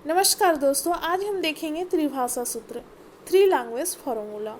नमस्कार दोस्तों, आज हम देखेंगे त्रिभाषा सूत्र, थ्री लैंग्वेज फॉर्मूला।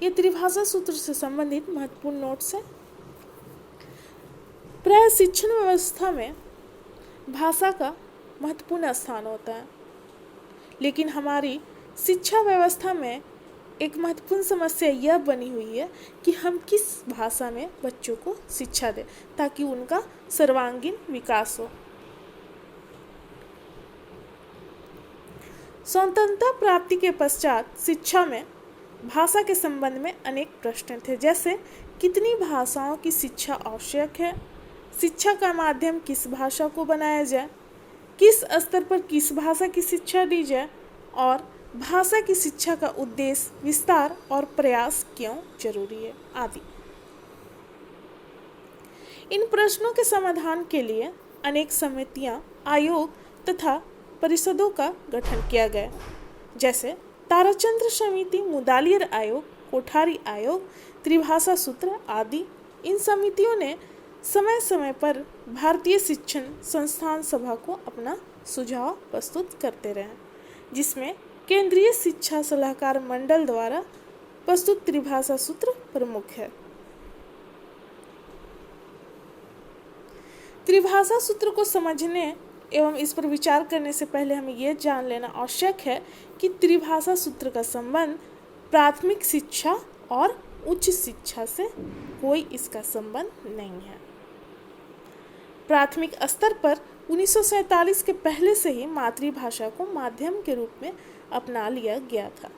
ये त्रिभाषा सूत्र से संबंधित महत्वपूर्ण नोट्स हैं। प्राय शिक्षण व्यवस्था में भाषा का महत्वपूर्ण स्थान होता है, लेकिन हमारी शिक्षा व्यवस्था में एक महत्वपूर्ण समस्या यह बनी हुई है कि हम किस भाषा में बच्चों को शिक्षा दें ताकि उनका सर्वांगीण विकास हो। स्वतंत्रता प्राप्ति के पश्चात शिक्षा में भाषा के संबंध में अनेक प्रश्न थे, जैसे कितनी भाषाओं की शिक्षा आवश्यक है, शिक्षा का माध्यम किस भाषा को बनाया जाए, किस स्तर पर किस भाषा की शिक्षा दी जाए और भाषा की शिक्षा का उद्देश्य, विस्तार और प्रयास क्यों जरूरी है आदि। इन प्रश्नों के समाधान के लिए अनेक समितियां, आयोग तथा परिषदों का गठन किया गया, जैसे ताराचंद्र समिति, मुदालियर आयोग, कोठारी आयोग, त्रिभाषा सूत्र आदि। इन समितियों ने समय समय पर भारतीय शिक्षण संस्थान सभा को अपना सुझाव प्रस्तुत करते रहे, जिसमें केंद्रीय शिक्षा सलाहकार मंडल द्वारा प्रस्तुत त्रिभाषा सूत्र प्रमुख है। त्रिभाषा सूत्र को समझने एवं इस पर विचार करने से पहले हमें यह जान लेना आवश्यक है कि त्रिभाषा सूत्र का संबंध प्राथमिक शिक्षा और उच्च शिक्षा से कोई इसका संबंध नहीं है। प्राथमिक स्तर पर 1947 के पहले से ही मातृभाषा को माध्यम के रूप में अपना लिया गया था।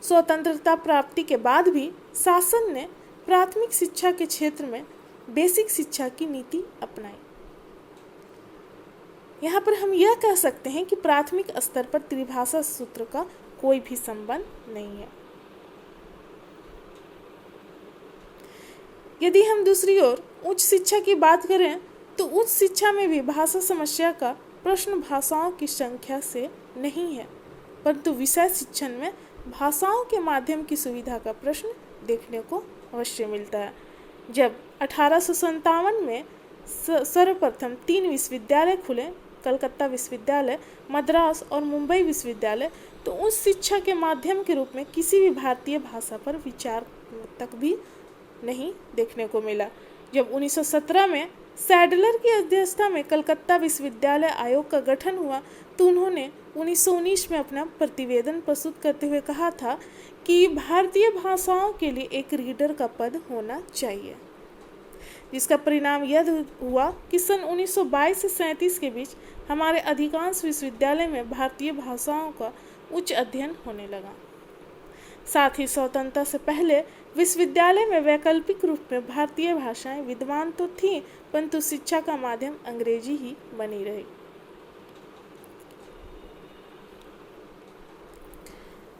स्वतंत्रता प्राप्ति के बाद भी शासन ने प्राथमिक शिक्षा के क्षेत्र में बेसिक शिक्षा की नीति अपनाई। यहाँ पर हम यह कह सकते हैं कि प्राथमिक स्तर पर त्रिभाषा सूत्र का कोई भी संबंध नहीं है। यदि हम दूसरी ओर उच्च शिक्षा की बात करें तो उच्च शिक्षा में भी भाषा समस्या का प्रश्न भाषाओं की संख्या से नहीं है, परंतु विषय शिक्षण में भाषाओं के माध्यम की सुविधा का प्रश्न देखने को अवश्य मिलता है। जब 1857 में सर्वप्रथम 3 विश्वविद्यालय खुले, कलकत्ता विश्वविद्यालय, मद्रास और मुंबई विश्वविद्यालय, तो उच्च शिक्षा के माध्यम के रूप में किसी भी भारतीय भाषा पर विचार तक भी नहीं देखने को मिला। जब 1917 में सैडलर की अध्यक्षता में कलकत्ता विश्वविद्यालय आयोग का गठन हुआ तो उन्होंने 1919 में अपना प्रतिवेदन प्रस्तुत करते हुए कहा था कि भारतीय भाषाओं के लिए एक रीडर का पद होना चाहिए, जिसका परिणाम यह हुआ कि सन 1922 से 37 के बीच हमारे अधिकांश विश्वविद्यालय में भारतीय भाषाओं का उच्च अध्ययन होने लगा। साथ ही स्वतंत्रता से पहले विश्वविद्यालय में वैकल्पिक रूप में भारतीय भाषाएं विद्यमान तो थीं, परंतु शिक्षा का माध्यम अंग्रेजी ही बनी रही।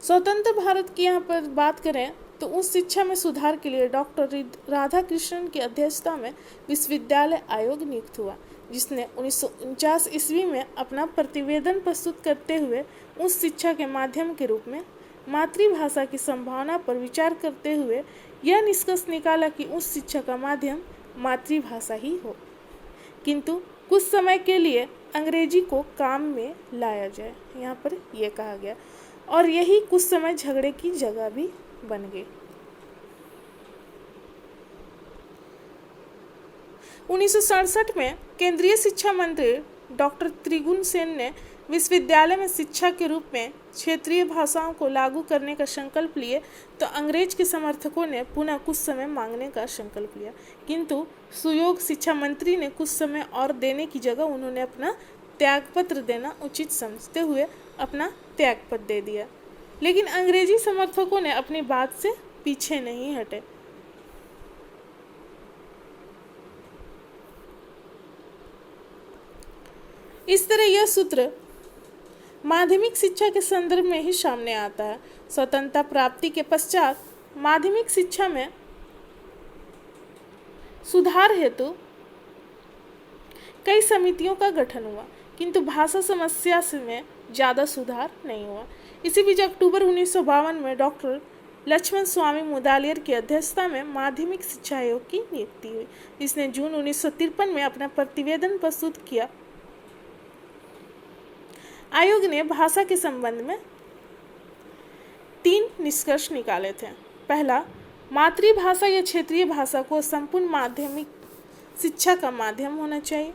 स्वतंत्र भारत की यहाँ पर बात करें तो उस शिक्षा में सुधार के लिए डॉक्टर राधाकृष्णन की अध्यक्षता में विश्वविद्यालय आयोग नियुक्त हुआ, जिसने 1949 ईस्वी में अपना प्रतिवेदन प्रस्तुत करते हुए उस शिक्षा के माध्यम के रूप में मातृभाषा की संभावना पर विचार करते हुए यह निष्कर्ष निकाला कि उस शिक्षा का माध्यम मातृभाषा ही हो, किंतु कुछ समय के लिए अंग्रेजी को काम में लाया जाए, यहाँ पर यह कहा गया, और यही कुछ समय झगड़े की जगह भी बन गई। 1967 में केंद्रीय शिक्षा मंत्री डॉक्टर त्रिगुण सेन ने विश्वविद्यालय में शिक्षा के रूप में क्षेत्रीय भाषाओं को लागू करने का संकल्प लिए तो अंग्रेज के समर्थकों ने पुनः कुछ समय मांगने का संकल्प लिया, किंतु सुयोग शिक्षा मंत्री ने कुछ समय और देने की जगह उन्होंने अपना त्यागपत्र देना उचित समझते हुए अपना त्यागपत्र दे दिया। लेकिन अंग्रेजी समर्थकों ने अपनी बात से पीछे नहीं हटे। इस तरह यह सूत्र माध्यमिक शिक्षा के संदर्भ में ही सामने आता है। स्वतंत्रता प्राप्ति के पश्चात माध्यमिक शिक्षा में सुधार हेतु कई समितियों का गठन हुआ, किंतु भाषा समस्या में ज़्यादा सुधार नहीं हुआ। इसी बीच अक्टूबर 1952 में डॉक्टर लक्ष्मण स्वामी मुदालियर की अध्यक्षता में माध्यमिक शिक्षा आयोग की नियुक्ति हुई, जिसने जून 1953 में अपना प्रतिवेदन प्रस्तुत किया आयोग ने भाषा के संबंध में 3 निष्कर्ष निकाले थे। पहला, मातृभाषा या क्षेत्रीय भाषा को संपूर्ण माध्यमिक शिक्षा का माध्यम होना चाहिए।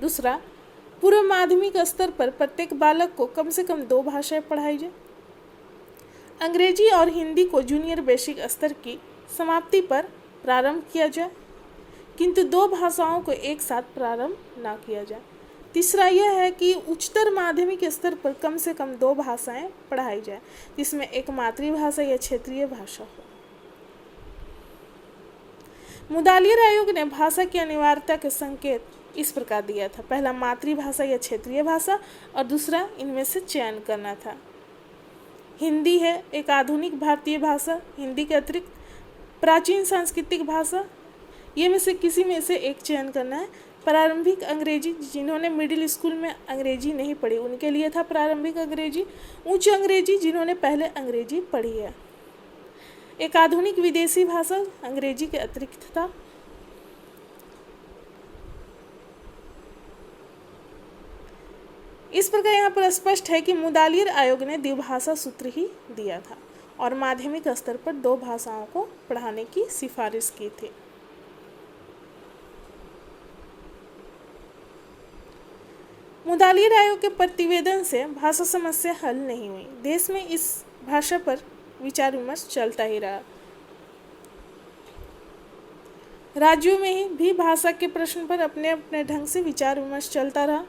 दूसरा, पूर्व माध्यमिक स्तर पर प्रत्येक बालक को कम से कम 2 भाषाएं पढ़ाई जाए। अंग्रेजी और हिंदी को जूनियर बेसिक स्तर की समाप्ति पर प्रारंभ किया जाए, किंतु 2 भाषाओं को एक साथ प्रारंभ ना किया जाए। तीसरा यह है कि उच्चतर माध्यमिक स्तर पर कम से कम 2 भाषाएं पढ़ाई जाए, जिसमें एक मातृभाषा या क्षेत्रीय भाषा हो। मुदालियर आयोग ने भाषा की अनिवार्यता के संकेत इस प्रकार दिया था। पहला, मातृभाषा या क्षेत्रीय भाषा, और दूसरा, इनमें से चयन करना था। हिंदी है एक आधुनिक भारतीय भाषा, हिंदी के अतिरिक्त प्राचीन सांस्कृतिक भाषा, ये में से किसी में से एक चयन करना है। प्रारंभिक अंग्रेजी, जिन्होंने मिडिल स्कूल में अंग्रेजी नहीं पढ़ी उनके लिए था प्रारंभिक अंग्रेजी। उच्च अंग्रेजी, जिन्होंने पहले अंग्रेजी पढ़ी है। एक आधुनिक विदेशी भाषा अंग्रेजी के अतिरिक्त था। इस प्रकार यहाँ पर स्पष्ट है कि मुदालियर आयोग ने द्विभाषा सूत्र ही दिया था और माध्यमिक स्तर पर 2 भाषाओं को पढ़ाने की सिफारिश की थी। मुदालियर आयोग के प्रतिवेदन से भाषा समस्या हल नहीं हुई। देश में इस भाषा पर विचार विमर्श चलता ही रहा। राज्यों में भी भाषा के प्रश्न पर अपने अपने ढंग से विचार विमर्श चलता रहा।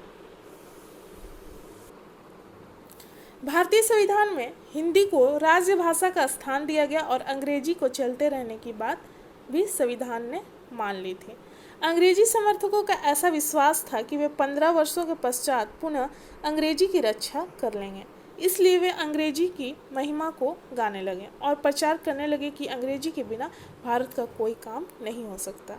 भारतीय संविधान में हिंदी को राज्य भाषा का स्थान दिया गया और अंग्रेजी को चलते रहने की बात भी संविधान ने मान ली थी। अंग्रेजी समर्थकों का ऐसा विश्वास था कि वे 15 वर्षों के पश्चात पुनः अंग्रेजी की रक्षा कर लेंगे, इसलिए वे अंग्रेजी की महिमा को गाने लगे और प्रचार करने लगे कि अंग्रेजी के बिना भारत का कोई काम नहीं हो सकता।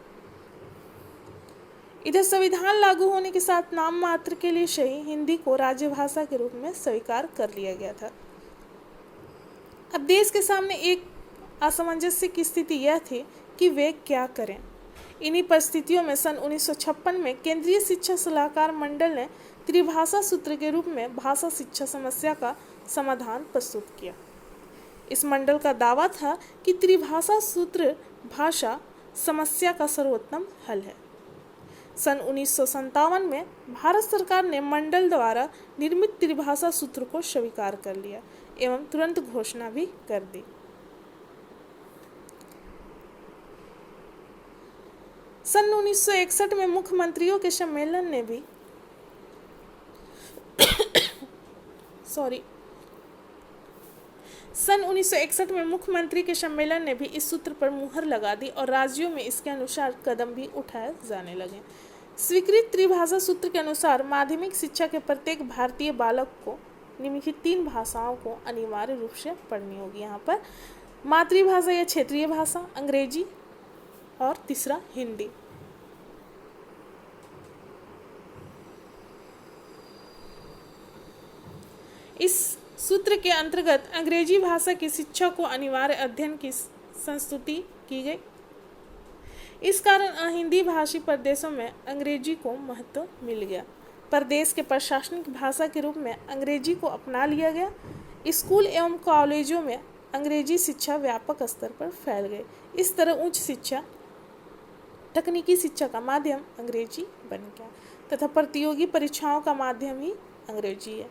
इधर संविधान लागू होने के साथ नाम मात्र के लिए सही हिंदी को राज्य भाषा के रूप में स्वीकार कर लिया गया था। अब देश के सामने एक असमंजस्य की स्थिति यह थी कि वे क्या करें। इन्हीं परिस्थितियों में सन 1956 में केंद्रीय शिक्षा सलाहकार मंडल ने त्रिभाषा सूत्र के रूप में भाषा शिक्षा समस्या का समाधान प्रस्तुत किया। इस मंडल का दावा था कि त्रिभाषा सूत्र भाषा समस्या का सर्वोत्तम हल है। सन 1957 में भारत सरकार ने मंडल द्वारा निर्मित त्रिभाषा सूत्र को स्वीकार कर लिया एवं तुरंत घोषणा भी कर दी। सन 1961 में मुख्यमंत्रियों के सम्मेलन ने भी सन 1961 में मुख्यमंत्री के सम्मेलन ने भी इस सूत्र पर मुहर लगा दी और राज्यों में इसके अनुसार कदम भी उठाए जाने लगे। स्वीकृत त्रिभाषा सूत्र के अनुसार माध्यमिक शिक्षा के प्रत्येक भारतीय बालक को निम्नलिखित 3 भाषाओं को अनिवार्य रूप से पढ़नी होगी। यहाँ पर मातृभाषा या क्षेत्रीय भाषा, अंग्रेजी और तीसरा हिंदी। इस सूत्र के अंतर्गत अंग्रेजी भाषा की शिक्षा को अनिवार्य अध्ययन की संस्तुति की गई। इस कारण हिंदी भाषी प्रदेशों में अंग्रेजी को महत्व मिल गया। प्रदेश के प्रशासनिक भाषा के रूप में अंग्रेजी को अपना लिया गया। स्कूल एवं कॉलेजों में अंग्रेजी शिक्षा व्यापक स्तर पर फैल गई। इस तरह उच्च शिक्षा, तकनीकी शिक्षा का माध्यम अंग्रेजी बन गया तथा प्रतियोगी परीक्षाओं का माध्यम ही अंग्रेजी है।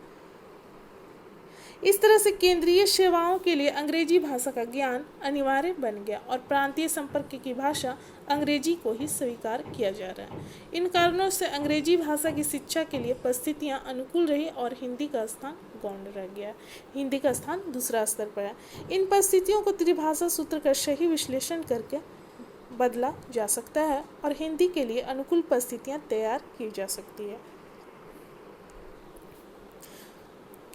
इस तरह से केंद्रीय सेवाओं के लिए अंग्रेजी भाषा का ज्ञान अनिवार्य बन गया और प्रांतीय संपर्क की भाषा अंग्रेजी को ही स्वीकार किया जा रहा है। इन कारणों से अंग्रेजी भाषा की शिक्षा के लिए परिस्थितियां अनुकूल रही और हिंदी का स्थान गौण रह गया। हिंदी का स्थान दूसरा स्तर पर है। इन परिस्थितियों को त्रिभाषा सूत्र का सही विश्लेषण करके बदला जा सकता है और हिंदी के लिए अनुकूल परिस्थितियां तैयार की जा सकती है।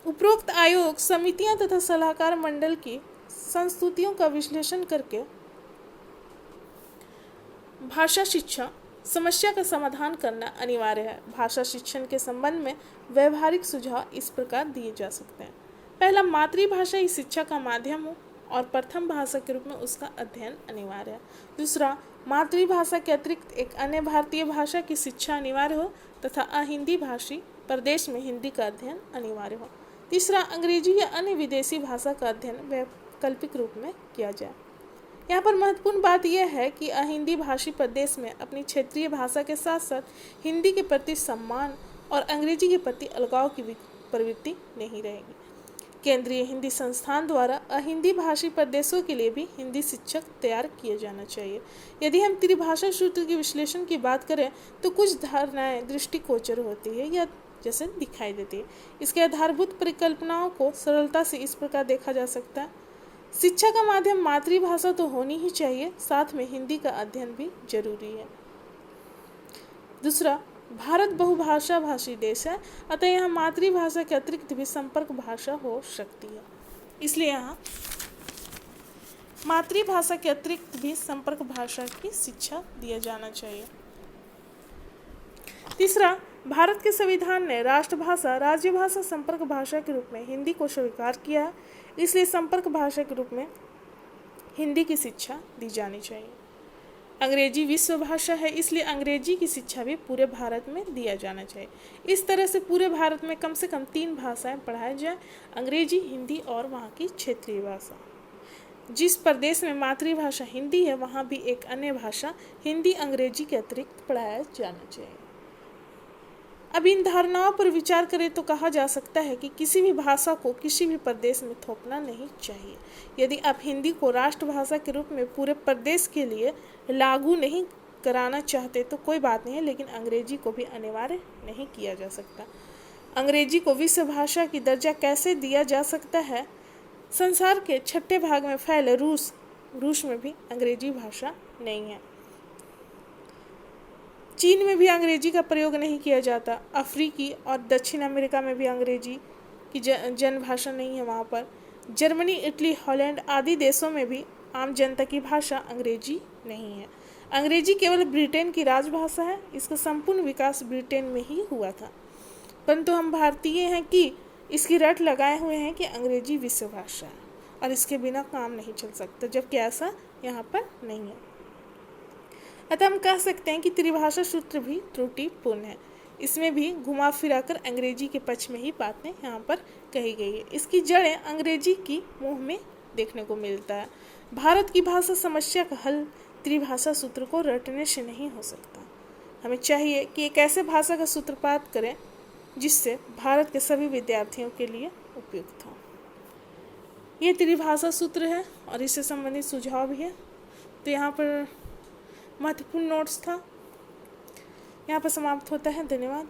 उपरोक्त आयोग समितियां तथा सलाहकार मंडल की संस्तुतियों का विश्लेषण करके भाषा शिक्षा समस्या का समाधान करना अनिवार्य है। भाषा शिक्षण के संबंध में व्यवहारिक सुझाव इस प्रकार दिए जा सकते हैं। पहला, मातृभाषा ही शिक्षा का माध्यम हो और प्रथम भाषा के रूप में उसका अध्ययन अनिवार्य है। दूसरा, मातृभाषा के अतिरिक्त एक अन्य भारतीय भाषा की शिक्षा अनिवार्य हो तथा अहिंदी भाषी प्रदेश में हिंदी का अध्ययन अनिवार्य हो। तीसरा, अंग्रेजी या अन्य विदेशी भाषा का अध्ययन वैकल्पिक रूप में किया जाए। यहाँ पर महत्वपूर्ण बात यह है कि हिंदी भाषी प्रदेश में अपनी क्षेत्रीय भाषा के साथ साथ हिंदी के प्रति सम्मान और अंग्रेजी के प्रति अलगाव की प्रवृत्ति नहीं रहेगी। केंद्रीय हिंदी संस्थान द्वारा अहिंदी भाषी प्रदेशों के लिए भी हिंदी शिक्षक तैयार किए जाना चाहिए। यदि हम त्रिभाषा सूत्र के विश्लेषण की बात करें तो कुछ धारणाएं दृष्टिगोचर होती है या जैसे दिखाई देती है। इसके आधारभूत परिकल्पनाओं को सरलता से इस प्रकार देखा जा सकता है। शिक्षा का माध्यम मातृभाषा तो होनी ही चाहिए, साथ में हिंदी का अध्ययन भी जरूरी है। दूसरा, भारत बहुभाषा भाषी देश है, अतः यहाँ मातृभाषा के अतिरिक्त भी संपर्क भाषा हो सकती है, इसलिए यहाँ मातृभाषा के अतिरिक्त भी संपर्क भाषा की शिक्षा दिया जाना चाहिए। तीसरा, भारत के संविधान ने राष्ट्रभाषा, राज्यभाषा, संपर्क भाषा के रूप में हिंदी को स्वीकार किया है, इसलिए संपर्क भाषा के रूप में हिंदी की शिक्षा दी जानी चाहिए। अंग्रेजी विश्व भाषा है, इसलिए अंग्रेजी की शिक्षा भी पूरे भारत में दिया जाना चाहिए। इस तरह से पूरे भारत में कम से कम 3 भाषाएं पढ़ाई जाए, अंग्रेजी, हिंदी और वहाँ की क्षेत्रीय भाषा। जिस प्रदेश में मातृभाषा हिंदी है वहाँ भी एक अन्य भाषा हिंदी अंग्रेजी के अतिरिक्त पढ़ाया जाना चाहिए। अब इन धारणाओं पर विचार करें तो कहा जा सकता है कि किसी भी भाषा को किसी भी प्रदेश में थोपना नहीं चाहिए। यदि आप हिंदी को राष्ट्रभाषा के रूप में पूरे प्रदेश के लिए लागू नहीं कराना चाहते तो कोई बात नहीं है, लेकिन अंग्रेजी को भी अनिवार्य नहीं किया जा सकता। अंग्रेजी को विश्व भाषा की दर्जा कैसे दिया जा सकता है? संसार के 6ठे भाग में फैले रूस में भी अंग्रेजी भाषा नहीं है। चीन में भी अंग्रेजी का प्रयोग नहीं किया जाता। अफ्रीकी और दक्षिण अमेरिका में भी अंग्रेजी की जनभाषा नहीं है वहाँ पर। जर्मनी, इटली, हॉलैंड आदि देशों में भी आम जनता की भाषा अंग्रेजी नहीं है। अंग्रेजी केवल ब्रिटेन की राजभाषा है। इसका संपूर्ण विकास ब्रिटेन में ही हुआ था, परंतु हम भारतीय हैं कि इसकी रट लगाए हुए हैं कि अंग्रेजी विश्व भाषा है और इसके बिना काम नहीं चल सकता, जबकि ऐसा यहाँ पर नहीं है। अतः हम कह सकते हैं कि त्रिभाषा सूत्र भी त्रुटिपूर्ण है। इसमें भी घुमा फिरा कर अंग्रेजी के पक्ष में ही बातें यहाँ पर कही गई है। इसकी जड़ें अंग्रेजी की मुँह में देखने को मिलता है। भारत की भाषा समस्या का हल त्रिभाषा सूत्र को रटने से नहीं हो सकता। हमें चाहिए कि एक ऐसे भाषा का सूत्रपात करें जिससे भारत के सभी विद्यार्थियों के लिए उपयुक्त हो। ये त्रिभाषा सूत्र है और इससे संबंधित सुझाव भी है। तो यहाँ पर महत्वपूर्ण नोट्स था, यहाँ पर समाप्त होता है। धन्यवाद।